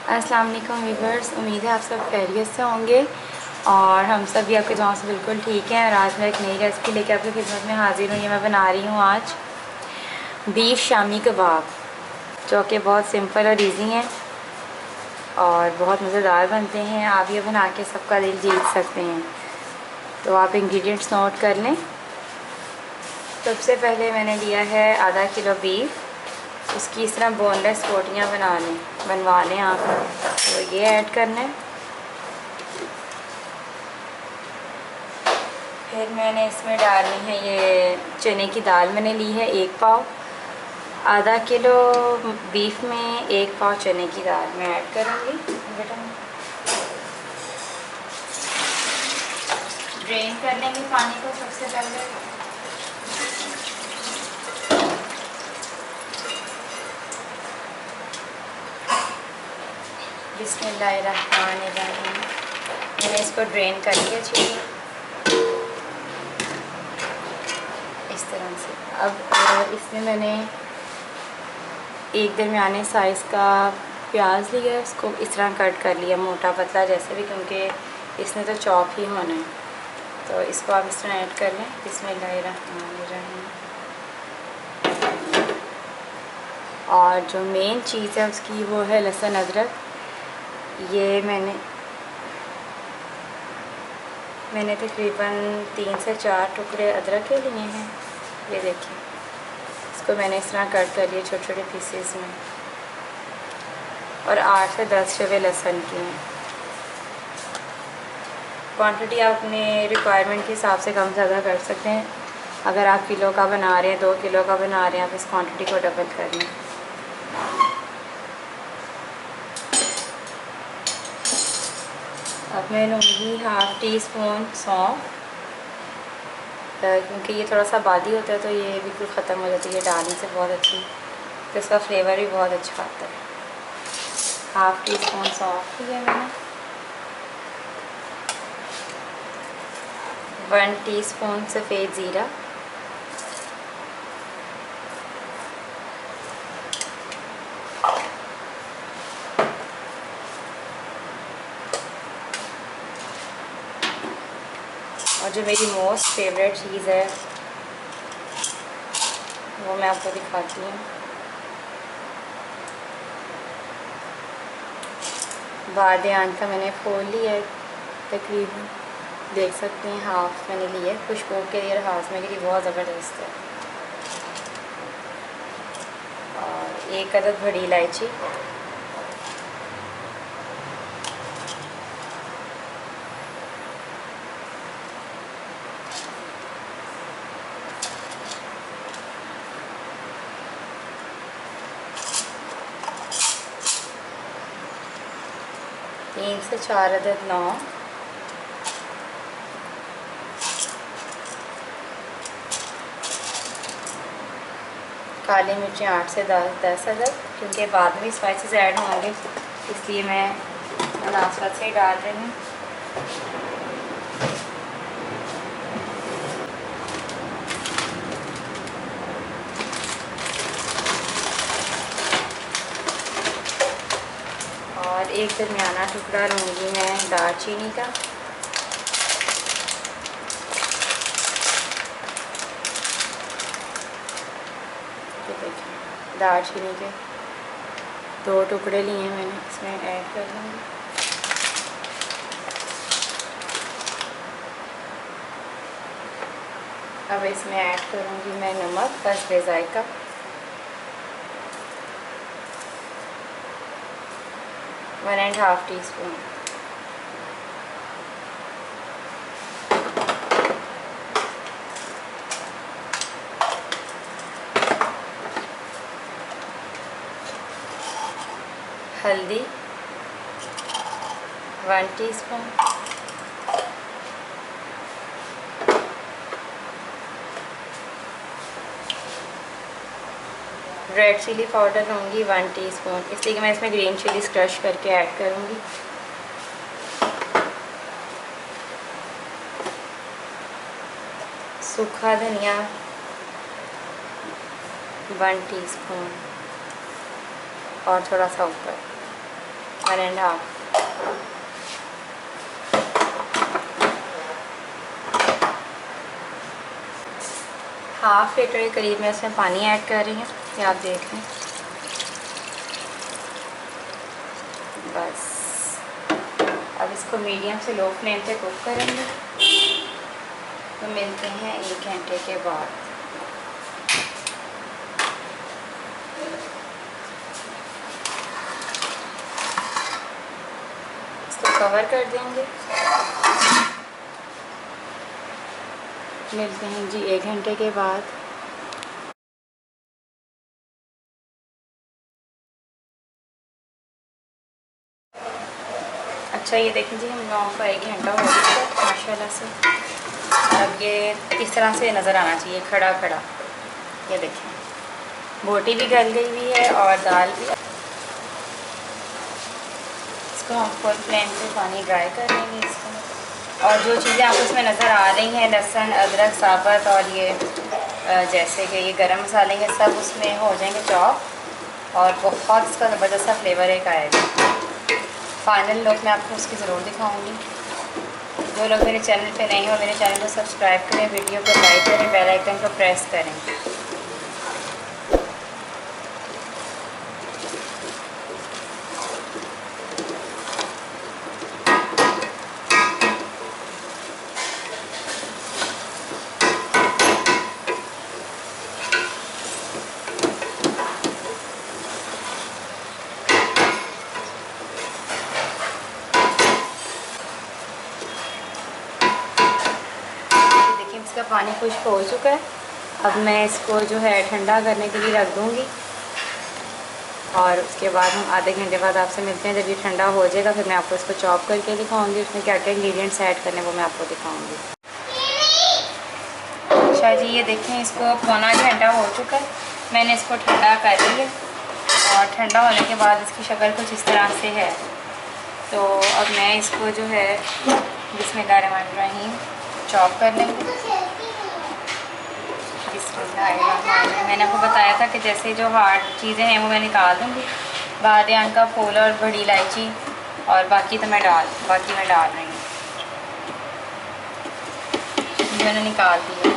अस्सलाम वालेकुम व्यूअर्स, उम्मीद है आप सब खैरियत से होंगे और हम सब भी आपके दुआओं से बिल्कुल ठीक हैं। और आज मैं एक नई रेसिपी लेके आपकी खिदमत में हाजिर हूँ। ये मैं बना रही हूँ आज बीफ शामी कबाब, जो कि बहुत सिंपल और इजी हैं और बहुत मज़ेदार बनते हैं। आप ये बना के सबका दिल जीत सकते हैं। तो आप इंग्रेडिएंट्स नोट कर लें। सबसे पहले मैंने लिया है आधा किलो बीफ। उसकी इस तरह बोनलेस बोटियाँ बनवा लें आप। तो ये ऐड करना है। फिर मैंने इसमें डालनी है ये चने की दाल, मैंने ली है 1 पाव। आधा किलो बीफ में 1 पाव चने की दाल मैं ऐड करूँगी। बेटा ड्रेन कर लेंगे पानी को सबसे पहले। बिस्मिल्लाहिर्रहमानिर्रहीम। मैंने इसको ड्रेन कर लिया अच्छी इस तरह से। अब इसमें मैंने एक दरमियाने साइज़ का प्याज लिया, उसको इस तरह कट कर लिया, मोटा पतला जैसे भी, क्योंकि इसमें तो चॉप ही होना है। तो इसको आप इस तरह ऐड कर लें। बिस्मिल्लाहिर्रहमानिर्रहीम। और जो मेन चीज़ है उसकी वो है लहसुन अदरक। ये मैंने तकरीबन 3 से 4 टुकड़े अदरक के लिए हैं। ये देखिए, इसको मैंने इस तरह कट कर लिया छोटे छोटे पीसेस में। और 8 से 10 शबे लहसुन की हैं। क्वांटिटी आप अपने रिक्वायरमेंट के हिसाब से कम ज़्यादा कर सकते हैं। अगर आप किलो का बना रहे हैं, 2 किलो का बना रहे हैं, आप इस क्वांटिटी को डबल कर लें। अब मैं लूँगी हाफ़ टी स्पून सौंफ, क्योंकि ये थोड़ा सा बादी होता है तो ये बिल्कुल ख़त्म हो जाती है डालने से बहुत अच्छी, तो इसका फ्लेवर भी बहुत अच्छा आता है। हाफ़ टी स्पून सौंफ लिया मैंने। 1 टीस्पून सफ़ेद ज़ीरा, 1 और जो मेरी मोस्ट फेवरेट चीज़ है वो मैं आपको दिखाती हूँ। बादियान का मैंने खोल लिया है, तकरीबन देख सकते हैं हाफ़ मैंने लिया है। खुशबू के लिए हाथ में गिरी बहुत ज़बरदस्त है। और 1 अदद बड़ी इलायची, तीन से 4 अदद लौंग, काली मिर्चें 8 से 10 अदद, क्योंकि बाद में स्पाइसेस ऐड होंगे इसलिए मैं मुनासबत से ही डाल रही हूँ। और एक दरमियाना टुकड़ा लूँगी मैं दालचीनी का। तो देखिए, दालचीनी के 2 टुकड़े लिए मैंने, इसमें ऐड कर लूँगी। अब इसमें ऐड करूँगी मैं नमक बस बेजायका। One and half teaspoon. हल्दी 1 टीस्पून। रेड चिली पाउडर लूँगी 1 टीस्पून, इसलिए कि मैं इसमें ग्रीन चिलीज क्रश करके ऐड करूँगी। सूखा धनिया 1 टीस्पून और थोड़ा सा ऊपर। 1.5। हाफ लीटर के करीब मैं इसमें पानी ऐड कर रही हूँ, ये आप देख लें। बस अब इसको मीडियम से लो फ्लेम पे कुक करेंगे। तो मिलते हैं 1 घंटे के बाद। इसको कवर कर देंगे। मिलते हैं जी 1 घंटे के बाद। अच्छा ये देखें जी, हम लोगों का 1 घंटा हो गया है माशाल्लाह से। अब ये इस तरह से नज़र आना चाहिए खड़ा खड़ा। ये देखें बोटी भी गल गई हुई है और दाल भी। इसको हम फुल फ्लेम पे पानी ड्राई कर लेंगे इसको। और जो चीज़ें आपको इसमें नज़र आ रही हैं, लहसुन, अदरक साबुत और ये जैसे कि ये गरम मसाले, ये सब उसमें हो जाएंगे चॉप और बहुत इसका ज़बरदस्त सा फ्लेवर एक आएगा। फाइनल लुक मैं आपको उसकी ज़रूर दिखाऊंगी। जो लोग मेरे चैनल पे नहीं हो, मेरे चैनल को सब्सक्राइब करें, वीडियो को लाइक करें, बेल आइकन को प्रेस करें। इसका पानी खुश्क हो चुका है। अब मैं इसको जो है ठंडा करने के लिए रख दूँगी और उसके बाद हम आधे घंटे बाद आपसे मिलते हैं। जब ये ठंडा हो जाएगा फिर मैं आपको इसको चॉप करके दिखाऊंगी, उसमें क्या क्या इंग्रेडिएंट्स ऐड करने वो मैं आपको दिखाऊंगी। अच्छा जी ये देखें, इसको पौना घंटा हो चुका है। मैंने इसको ठंडा कर लिया और ठंडा होने के बाद इसकी शक्ल कुछ इस तरह से है। तो अब मैं इसको जो है बिस्मिल्लाहिर्रहमानिर्रहीम चॉप कर लेंगे। मैंने आपको बताया था कि जैसे जो हार्ड चीज़ें हैं वो मैं निकाल दूँगी। बादियान का फूल और बड़ी इलायची और बाकी मैं डाल रही हूँ। मैंने निकाल दिया।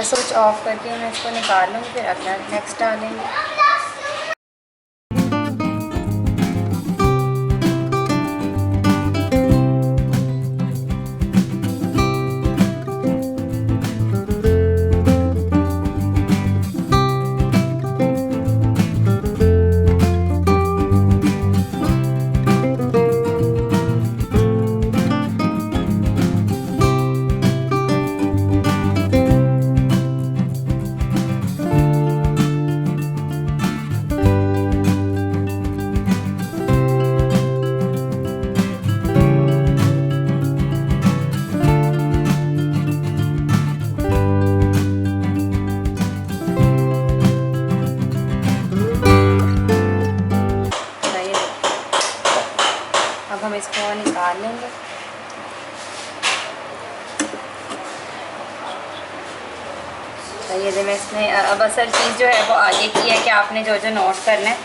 स्विच ऑफ करके मैं इसको निकाल लूँगी, फिर अपना नेक्स्ट डालेंगे। अब हम इसको निकाल लेंगे। ये मैं इसमें अब असल चीज़ जो है वो आगे की है कि आपने जो जो नोट करना है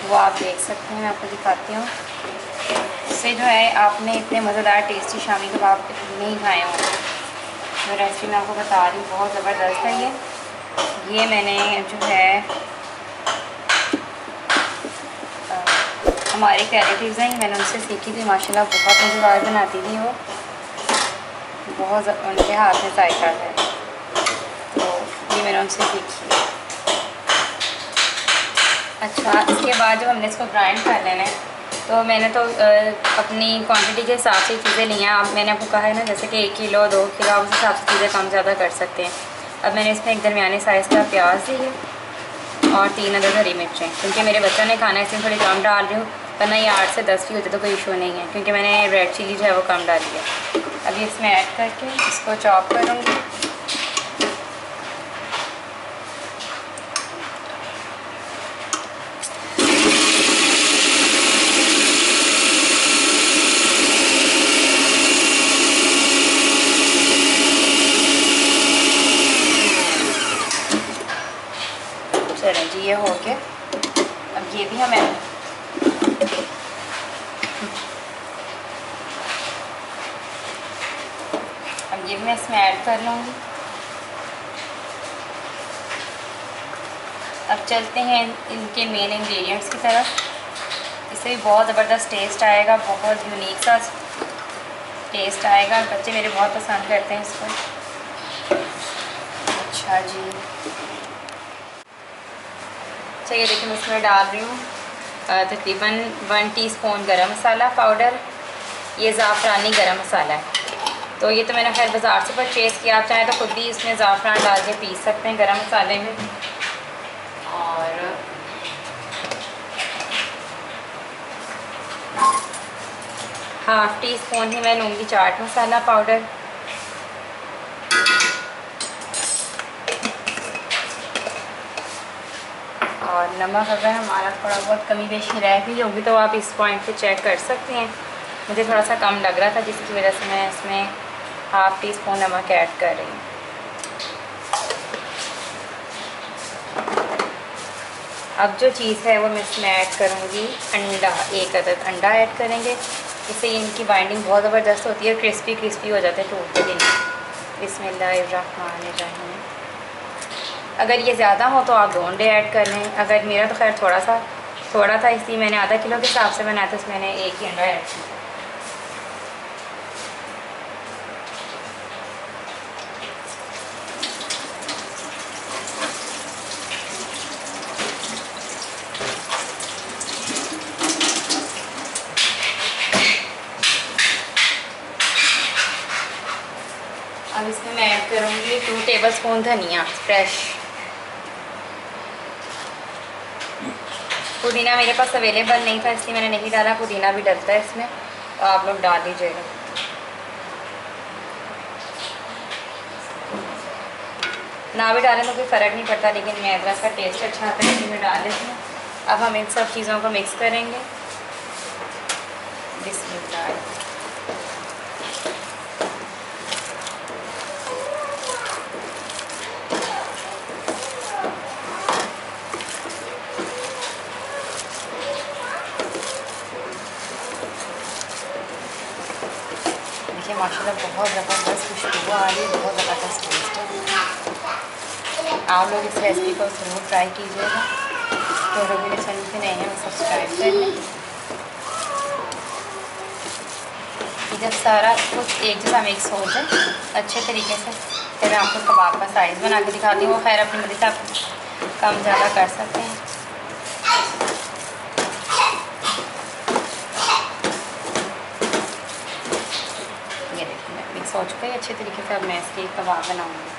वो आप देख सकते हैं। मैं आपको दिखाती हूँ। इससे जो है आपने इतने मज़ेदार टेस्टी शामी कबाब नहीं खाए होंगे। जो रेसिपी मैं आपको बता रही हूँ बहुत ज़बरदस्त है। ये मैंने जो है हमारे रिलेटिव्स हैं, मैंने उनसे सीखी थी। माशाल्लाह बहुत मज़ेदार बनाती थी वो, बहुत उनके हाथ में जायका है। तो ये मैंने उनसे सीखी। अच्छा इसके बाद जब हमने इसको ग्राइंड कर लेना है तो मैंने तो अपनी क्वांटिटी के हिसाब से चीज़ें ली हैं। अब मैंने आपको कहा है ना जैसे कि 1 किलो 2 किलो आप उस हिसाब से चीज़ें कम ज़्यादा कर सकते हैं। अब मैंने इसमें एक दरमियाने साइज़ का प्याज दी है और 3 अदद हरी मिर्चें, क्योंकि मेरे बच्चों ने खाना है इसमें थोड़ी कम डाल रही हूँ वरना ये 8 से 10 भी होते तो कोई इशू नहीं है, क्योंकि मैंने रेड चिली जो है वो कम डाली है। अभी इसमें ऐड करके इसको चॉप करूँगी। चलें जी, ये हो गया। अब ये भी हम ये मैं इसमें ऐड कर लूँगी। अब चलते हैं इनके मेन इंग्रेडिएंट्स की तरफ। इससे भी बहुत ज़बरदस्त टेस्ट आएगा, बहुत यूनिक सा टेस्ट आएगा। बच्चे मेरे बहुत पसंद करते हैं इसको। अच्छा जी, चलिए देखिए मैं इसमें डाल रही हूँ तकरीबन 1 टीस्पून गरम मसाला पाउडर। ये ज़ाफ़रानी गरम मसाला है, तो ये तो मैंने खैर बाज़ार से परचेज़ किया। आप चाहें तो खुद भी इसमें ज़ाफ़रान डाल के पीस सकते हैं गरम मसाले में। और ½ टीस्पून ही मैं लूँगी चाट मसाला पाउडर। और नमक अगर हमारा थोड़ा बहुत कमी बेशी रह भी होगी तो आप इस पॉइंट पे चेक कर सकते हैं। मुझे थोड़ा सा कम लग रहा था, जिसकी वजह से मैं इसमें ½ टीस्पून नमक ऐड कर रही हूँ। अब जो चीज़ है वो मैं इसमें ऐड करूँगी अंडा। 1 अदद अंडा ऐड करेंगे, इससे इनकी बाइंडिंग बहुत ज़बरदस्त होती है, क्रिस्पी क्रिस्पी हो जाते हैं, टूटते ही नहीं। बिस्मिल्लाहिर्रहमानिर्रहीम। अगर ये ज़्यादा हो तो आप 2 अंडे ऐड कर लें। अगर मेरा तो खैर थोड़ा था, इसलिए मैंने आधा किलो के हिसाब से बनाया था, इसमें मैंने 1 ही अंडा ऐड किया। अब इसमें मैं ऐड करूँगी 2 टेबलस्पून धनिया फ्रेश। पुदीना मेरे पास अवेलेबल नहीं था, इसलिए मैंने नहीं डाला। पुदीना भी डलता है इसमें, तो आप लोग डाल दीजिएगा। ना भी डालें तो कोई फ़र्क नहीं पड़ता, लेकिन मैं अदरक का टेस्ट अच्छा आता है, इसलिए मैं डाल देती हूँ। अब हम इन सब चीज़ों को मिक्स करेंगे। बिस्मिल्लाह। माशाल्लाह बहुत ज़बरदस्त खुशबू आ रही है, बहुत ज़बरदस्त टेस्ट है। आप लोग इस रेसिपी को ज़रूर ट्राई कीजिएगा। तो लोग मेरे चैनल पे नए हैं वो सब्सक्राइब कर लें। जब सारा कुछ एक जैसा मिक्स हो जाए अच्छे तरीके से, फिर मैं आपको कबाब का साइज़ बना के दिखाती हूँ। खैर अपनी मर्ज़ी से आप कम ज़्यादा कर सकते हैं। हो चुका है अच्छे तरीके से। अब मैं इसके कबाब बनाऊंगी।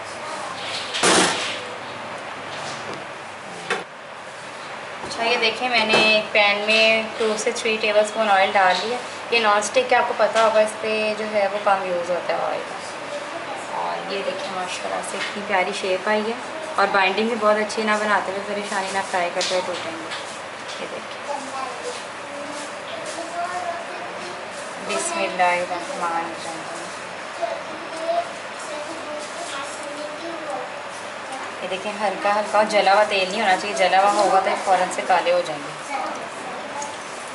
अच्छा ये देखिए मैंने एक पैन में 2 से 3 टेबलस्पून ऑयल डाल लिया। ये नॉन स्टिक के आपको पता होगा, इस पर जो है वो कम यूज़ होता है ऑयल। और ये देखिए माशाल्लाह से इतनी प्यारी शेप आई है, और बाइंडिंग भी बहुत अच्छी। ना बनाते हुए परेशानी, ना फ्राई करते हुए टूटेंगे। ये देखिए बिस्मिल्लाहिर्रहमानिर्रहीम। ये देखें हल्का हल्का, जला हुआ तेल नहीं होना चाहिए। जला हुआ होगा तो फ़ौरन से काले हो जाएंगे।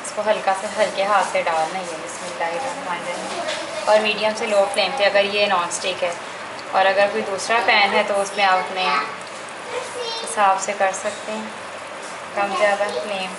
इसको हल्का से हल्के हाथ से डालना ही है। बिस्मिल्लाहिर्रहमानिर्रहीम। और मीडियम से लो फ्लेम पे, अगर ये नॉन स्टिक है। और अगर कोई दूसरा पैन है तो उसमें आप अपने हिसाब से कर सकते हैं, कम ज़्यादा फ्लेम।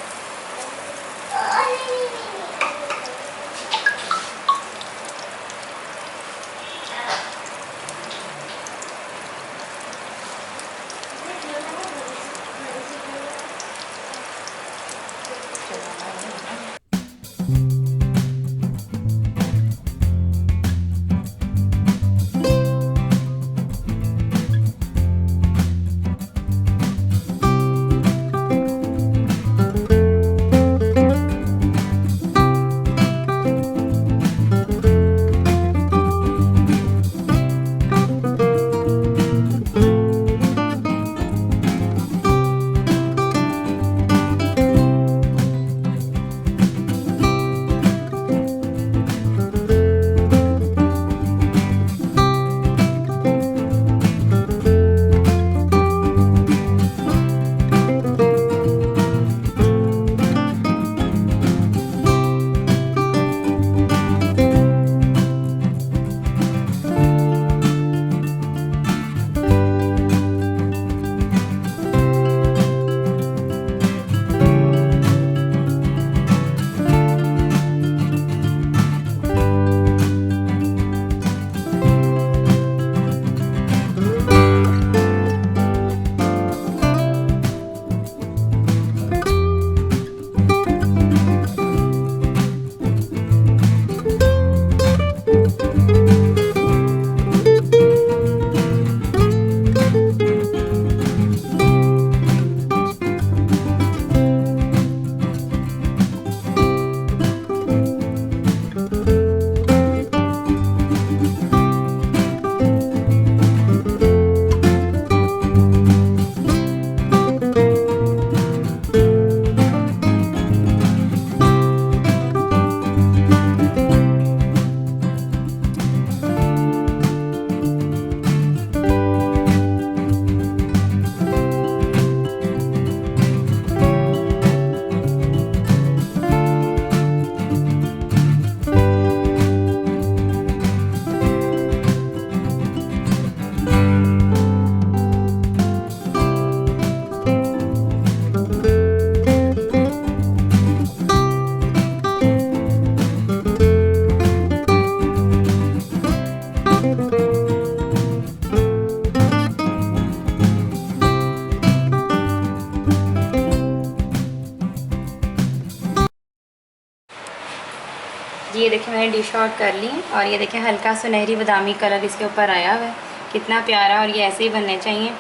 जी ये देखिए मैंने डिश आउट कर ली और ये देखिए हल्का सुनहरी बादामी कलर इसके ऊपर आया हुआ है, कितना प्यारा। और ये ऐसे ही बनने चाहिए,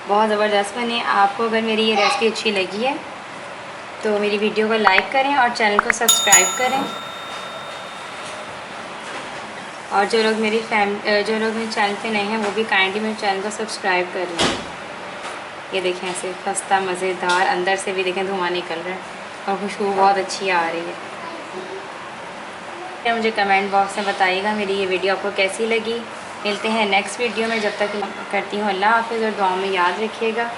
बहुत ज़बरदस्त बने। आपको अगर मेरी ये रेसिपी अच्छी लगी है तो मेरी वीडियो को लाइक करें और चैनल को सब्सक्राइब करें। और जो लोग मेरे चैनल पे नए हैं वो भी काइंडली मेरे चैनल को सब्सक्राइब कर लें। ये देखें ऐसे खस्ता मज़ेदार, अंदर से भी देखें धुआं निकल रहा है और खुशबू बहुत अच्छी आ रही है। मुझे कमेंट बॉक्स में बताइएगा मेरी ये वीडियो आपको कैसी लगी। मिलते हैं नेक्स्ट वीडियो में, जब तक करती हूँ अल्लाह हाफ़िज़ और दुआ में याद रखिएगा।